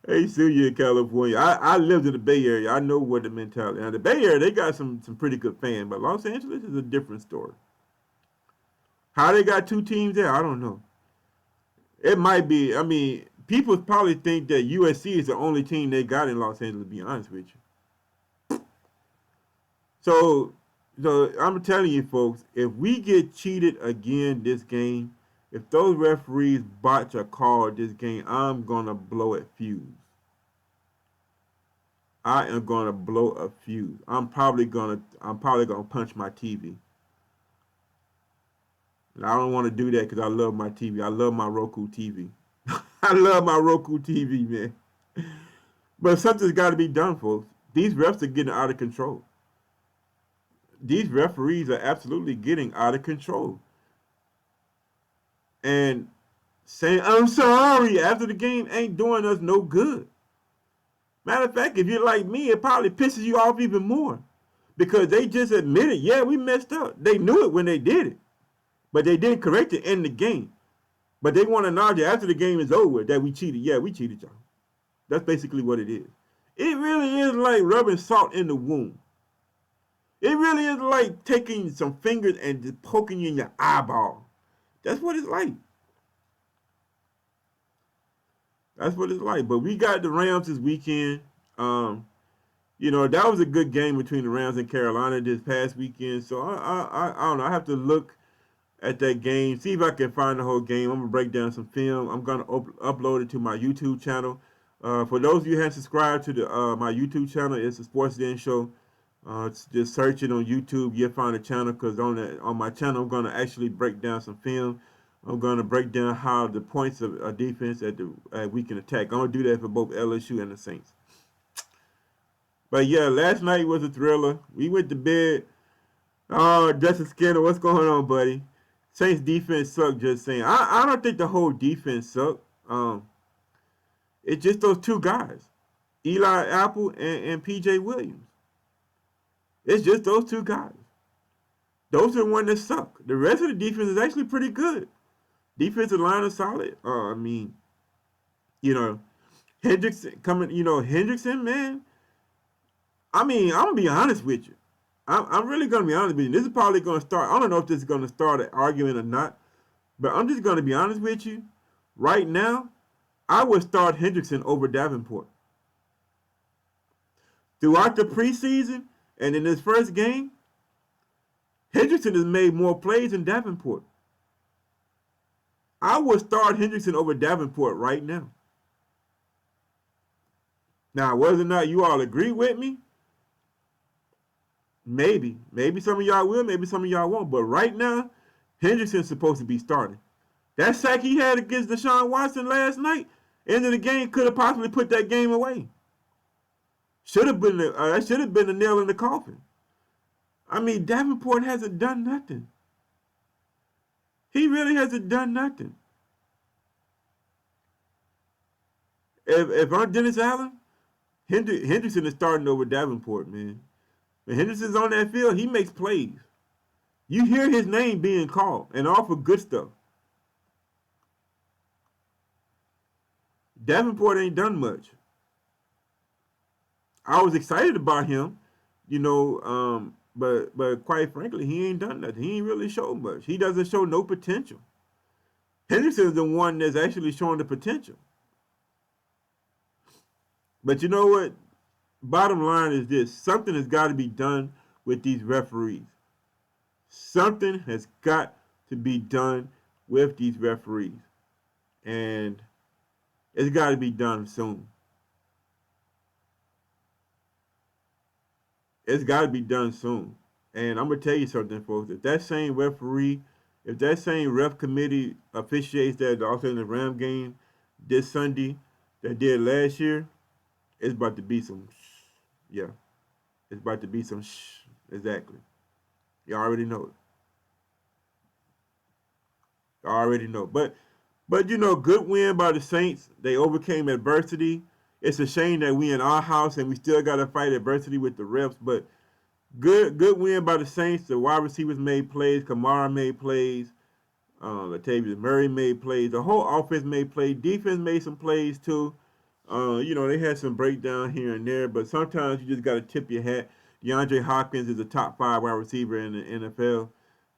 They sue you in California. I lived in the Bay Area. I know what the mentality. Now, the Bay Area, they got some pretty good fans, but Los Angeles is a different story. How they got two teams there, I don't know. It might be, people probably think that USC is the only team they got in Los Angeles, to be honest with you. So I'm telling you, folks, if we get cheated again this game, if those referees botch a call this game, I'm gonna blow a fuse. I am gonna blow a fuse. I'm probably gonna punch my TV. And I don't want to do that because I love my TV. I love my Roku TV. I love my Roku TV, man. But something's got to be done, folks. These refs are getting out of control. These referees are absolutely getting out of control. And saying, I'm sorry, after the game ain't doing us no good. Matter of fact, if you're like me, it probably pisses you off even more. Because they just admitted, yeah, we messed up. They knew it when they did it. But they didn't correct it in the game. But they want to acknowledge after the game is over that we cheated. Yeah, we cheated y'all. That's basically what it is. It really is like rubbing salt in the wound. It really is like taking some fingers and just poking you in your eyeball. That's what it's like. That's what it's like. But we got the Rams this weekend. That was a good game between the Rams and Carolina this past weekend. So I don't know. I have to look at that game, see if I can find the whole game. I'm gonna break down some film. I'm gonna upload it to my YouTube channel. For those of you who haven't subscribed to my YouTube channel, it's the Sports Den Show. Just search it on YouTube. You'll find the channel because on my channel, I'm gonna actually break down some film. I'm gonna break down how the points of defense we can attack. I'm gonna do that for both LSU and the Saints. But yeah, last night was a thriller. We went to bed. Oh, Justin Skinner, what's going on, buddy? Saints defense sucked, just saying. I don't think the whole defense sucked. It's just those two guys, Eli Apple and P.J. Williams. It's just those two guys. Those are the ones that suck. The rest of the defense is actually pretty good. Defensive line is solid. Hendrickson Hendrickson, man. I'm going to be honest with you. I'm really going to be honest with you. This is probably going to start, I don't know if this is going to start an argument or not, but I'm just going to be honest with you. Right now, I would start Hendrickson over Davenport. Throughout the preseason and in this first game, Hendrickson has made more plays than Davenport. I would start Hendrickson over Davenport right now. Now, whether or not you all agree with me, maybe some of y'all will, maybe some of y'all won't. But right now, Hendrickson's supposed to be starting. That sack he had against Deshaun Watson last night, end of the game, could have possibly put that game away. Should have been that should have been the nail in the coffin. Davenport hasn't done nothing. He really hasn't done nothing. If I'm Dennis Allen, Hendrickson is starting over Davenport, man. When Henderson's on that field, he makes plays. You hear his name being called, and all for good stuff. Davenport ain't done much. I was excited about him, but quite frankly, he ain't done nothing. He ain't really showed much. He doesn't show no potential. Henderson's the one that's actually showing the potential. But you know what? Bottom line is this: something has got to be done with these referees. Something has got to be done with these referees, and it's got to be done soon. It's got to be done soon. And I'm gonna tell you something, folks. If that same ref committee officiates that the Alternative Ram game this Sunday that did last year, it's about to be some. Yeah, it's about to be some. Exactly. You already know it. You already know. But good win by the Saints. They overcame adversity. It's a shame that we in our house and we still got to fight adversity with the refs. But good win by the Saints. The wide receivers made plays. Kamara made plays. Latavius Murray made plays. The whole offense made plays. Defense made some plays too. They had some breakdown here and there, but sometimes you just got to tip your hat. DeAndre Hopkins is a top 5 wide receiver in the NFL,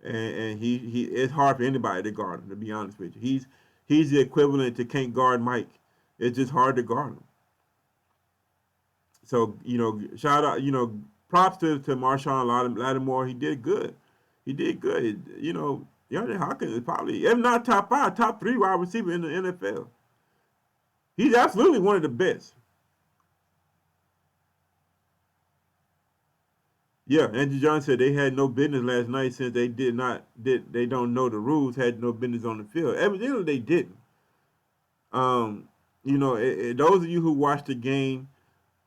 and he it's hard for anybody to guard him. To be honest with you, he's the equivalent to can't guard Mike. It's just hard to guard him. So shout out, props to Marshawn Lattimore. He did good. DeAndre Hopkins is probably, if not top 5, top 3 wide receiver in the NFL. He's absolutely one of the best. Yeah, Andrew Johnson said they had no business last night since they they don't know the rules, had no business on the field. Evidently they didn't. Those of you who watched the game,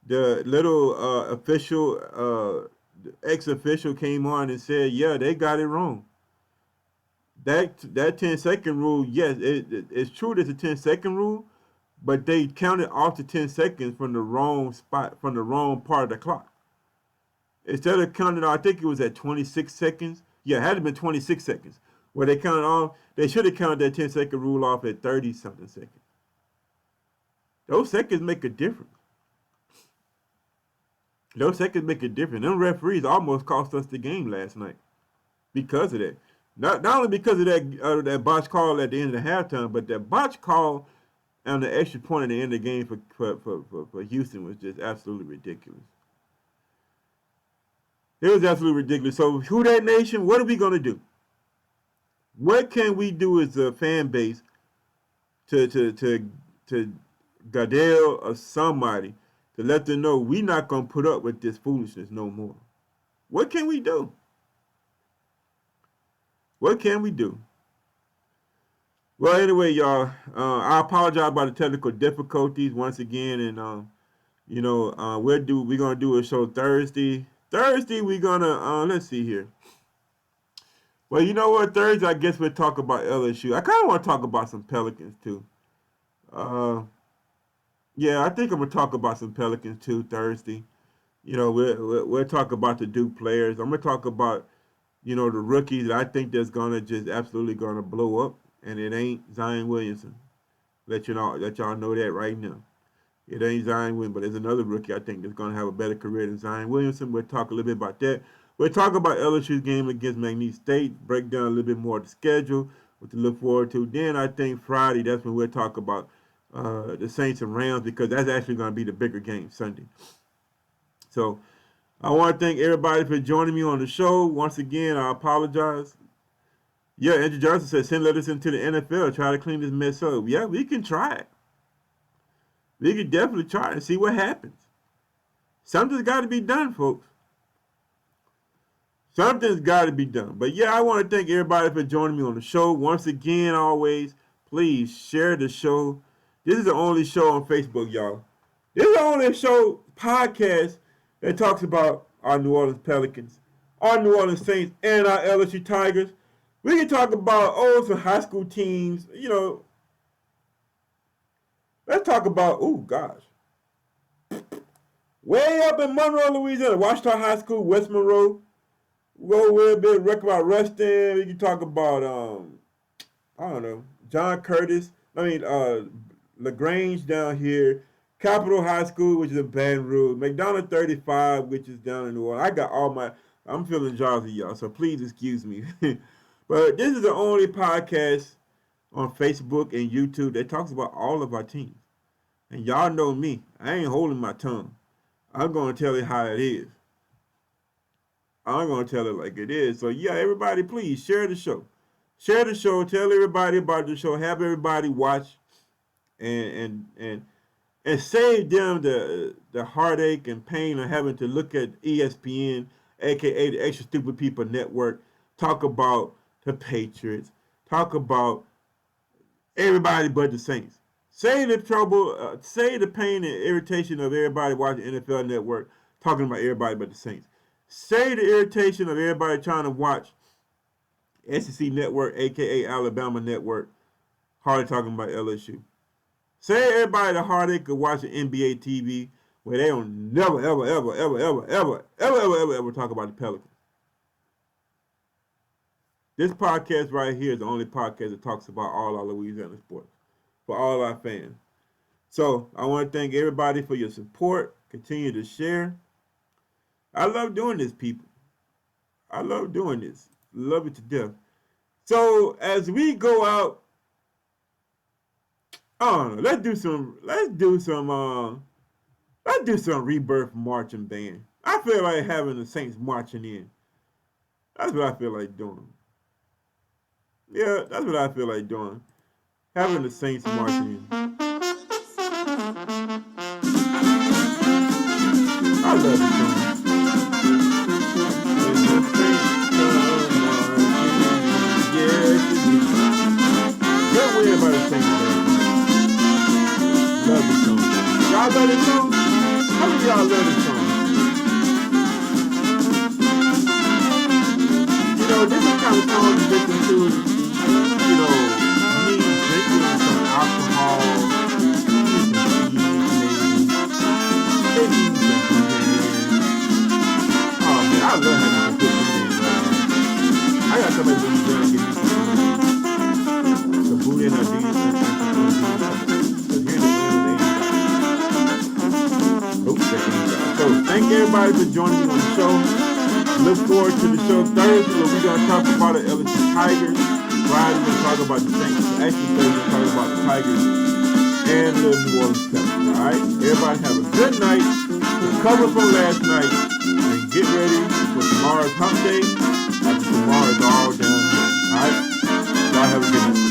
the little the ex-official came on and said, yeah, they got it wrong. That 10-second rule, yes, it's true there's a 10-second rule, but they counted off the 10 seconds from the wrong spot, from the wrong part of the clock. Instead of counting, I think it was at 26 seconds. Yeah, it had to been 26 seconds. Where they counted off, they should have counted that 10-second rule off at 30-something seconds. Those seconds make a difference. Them referees almost cost us the game last night because of that. Not only because of that botch call at the end of the halftime, but that botch call on the extra point at the end of the game for Houston was just absolutely ridiculous. It was absolutely ridiculous. So, Whodat Nation, what are we going to do? What can we do as a fan base to Goodell or somebody to let them know we're not going to put up with this foolishness no more? What can we do? What can we do? Well, anyway, y'all, I apologize about the technical difficulties once again, and we're gonna do a show Thursday. Thursday we're gonna let's see here. Well, you know what? Thursday I guess we'll talk about LSU. I kind of want to talk about some Pelicans too. Yeah, I think I'm gonna talk about some Pelicans too Thursday. We'll talk about the Duke players. I'm gonna talk about the rookies that I think that's gonna just absolutely gonna blow up. And it ain't Zion Williamson. Let y'all know that right now. It ain't Zion Williamson, but there's another rookie I think that's going to have a better career than Zion Williamson. We'll talk a little bit about that. We'll talk about LSU's game against McNeese State, break down a little bit more of the schedule, what to look forward to. Then I think Friday, that's when we'll talk about the Saints and Rams, because that's actually going to be the bigger game Sunday. So I want to thank everybody for joining me on the show. Once again, I apologize. Yeah, Andrew Johnson said, send letters into the NFL, try to clean this mess up. Yeah, we can try it. We can definitely try it and see what happens. Something's got to be done, folks. Something's got to be done. But yeah, I want to thank everybody for joining me on the show. Once again, always, please share the show. This is the only show on Facebook, y'all. This is the only show, podcast, that talks about our New Orleans Pelicans, our New Orleans Saints, and our LSU Tigers. We can talk about, some high school teams, Let's talk about, way up in Monroe, Louisiana, Washita High School, West Monroe. We'll go a little bit about wrestling. We can talk about I don't know, John Curtis. LaGrange down here, Capitol High School, which is in Baton Rouge, McDonald 35, which is down in New Orleans. I got all my. I'm feeling jolly, y'all, so please excuse me. But this is the only podcast on Facebook and YouTube that talks about all of our teams. And y'all know me. I ain't holding my tongue. I'm going to tell it how it is. I'm going to tell it like it is. So, yeah, everybody, please share the show. Share the show. Tell everybody about the show. Have everybody watch and save them the heartache and pain of having to look at ESPN, a.k.a. the Extra Stupid People Network, talk about the Patriots, talk about everybody but the Saints. Save the trouble, save the pain and irritation of everybody watching NFL Network, talking about everybody but the Saints. Save the irritation of everybody trying to watch SEC Network, a.k.a. Alabama Network, hardly talking about LSU. Save everybody the heartache of watching NBA TV, where they don't never, ever talk about the Pelicans. This podcast right here is the only podcast that talks about all our Louisiana sports for all our fans. So I want to thank everybody for your support. Continue to share. I love doing this, people. I love doing this. Love it to death. So as we go out, I don't know. Let's do some Rebirth marching band. I feel like having the Saints marching in. That's what I feel like doing. Yeah, that's what I feel like doing. Having the Saints marching in. I love this song. Good way about the Saints band. Love this song. Y'all love this song? How many of y'all love this song? You know, this is kind of song you listen to, you know, me drinking some alcohol, maybe some oh man, I love having some good food. I got somebody to get me some booty and So thank everybody for joining me on the show. Look forward to the show Thursday where we're going to talk about the LSU Tigers. Friday we're going to talk about the Saints. Actually Thursday we're going to talk about the Tigers and the New Orleans Pelicans. Alright? Everybody have a good night. Recover from last night. And get ready for tomorrow's hump day. After tomorrow is all down here. Alright? Y'all have a good night.